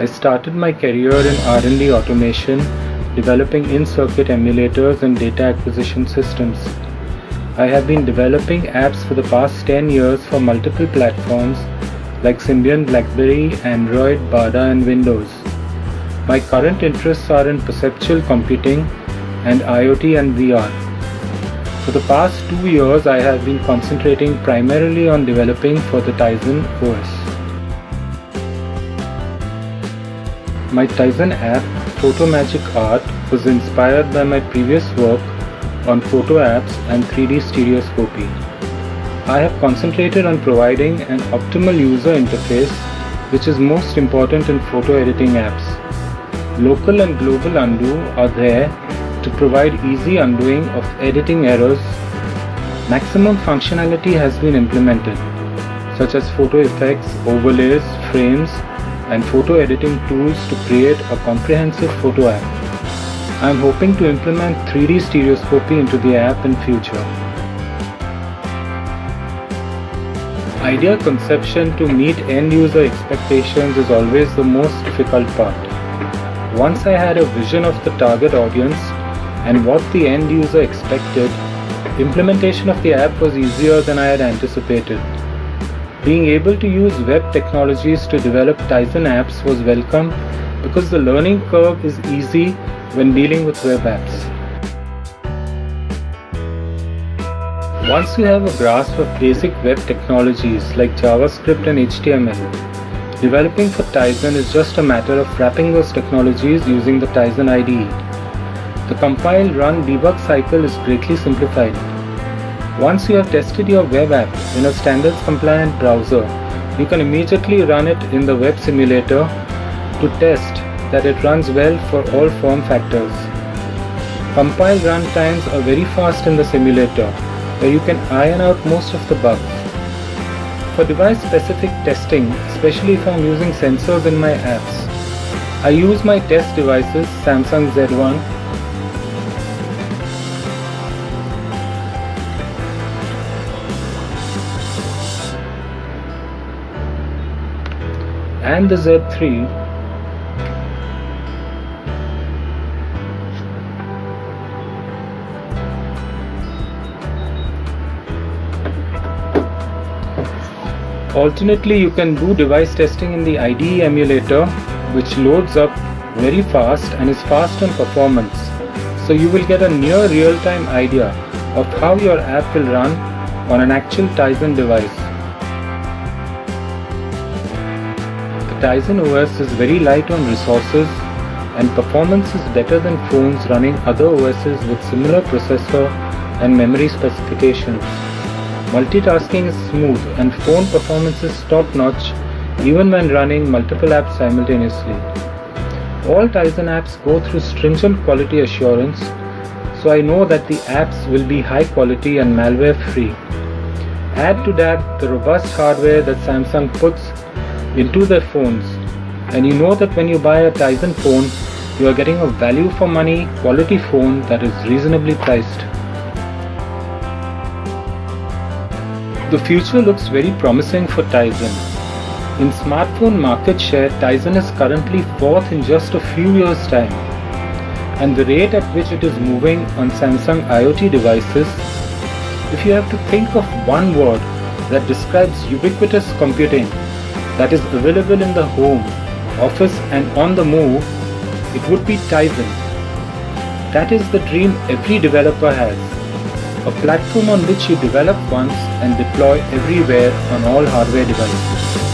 I started my career in R&D automation, developing in-circuit emulators and data acquisition systems. I have been developing apps for the past 10 years for multiple platforms like Symbian, BlackBerry, Android, Bada and Windows. My current interests are in perceptual computing and IoT and VR. For the past 2 years, I have been concentrating primarily on developing for the Tizen OS. My Tizen app, Photo Magic Art, was inspired by my previous work on photo apps and 3D stereoscopy. I have concentrated on providing an optimal user interface, which is most important in photo editing apps. Local and global undo are there to provide easy undoing of editing errors. Maximum functionality has been implemented, such as photo effects, overlays, frames, and photo editing tools to create a comprehensive photo app. I am hoping to implement 3D stereoscopy into the app in future. Idea conception to meet end user expectations is always the most difficult part. Once I had a vision of the target audience and what the end user expected, implementation of the app was easier than I had anticipated. Being able to use web technologies to develop Tizen apps was welcome because the learning curve is easy when dealing with web apps. Once you have a grasp of basic web technologies like JavaScript and HTML, developing for Tizen is just a matter of wrapping those technologies using the Tizen IDE. The compile, run, debug cycle is greatly simplified. Once you have tested your web app in a standards compliant browser, you can immediately run it in the web simulator to test that it runs well for all form factors. Compile run times are very fast in the simulator, where you can iron out most of the bugs. For device specific testing, especially if I am using sensors in my apps, I use my test devices Samsung Z1, and the Z3, alternately, you can do device testing in the IDE emulator, which loads up very fast and is fast on performance, so you will get a near real-time idea of how your app will run on an actual Tizen device. The Tizen OS is very light on resources and performance is better than phones running other OSs with similar processor and memory specifications. Multitasking is smooth and phone performance is top-notch even when running multiple apps simultaneously. All Tizen apps go through stringent quality assurance, so I know that the apps will be high quality and malware free. Add to that the robust hardware that Samsung puts into their phones, and you know that when you buy a Tizen phone, you are getting a value for money quality phone that is reasonably priced. The future looks very promising for Tizen. In smartphone market share, Tizen is currently 4th in just a few years' time, and the rate at which it is moving on Samsung IoT devices, if you have to think of one word that describes ubiquitous computing that is available in the home, office and on the move, it would be Tizen. That is the dream every developer has. A platform on which you develop once and deploy everywhere on all hardware devices.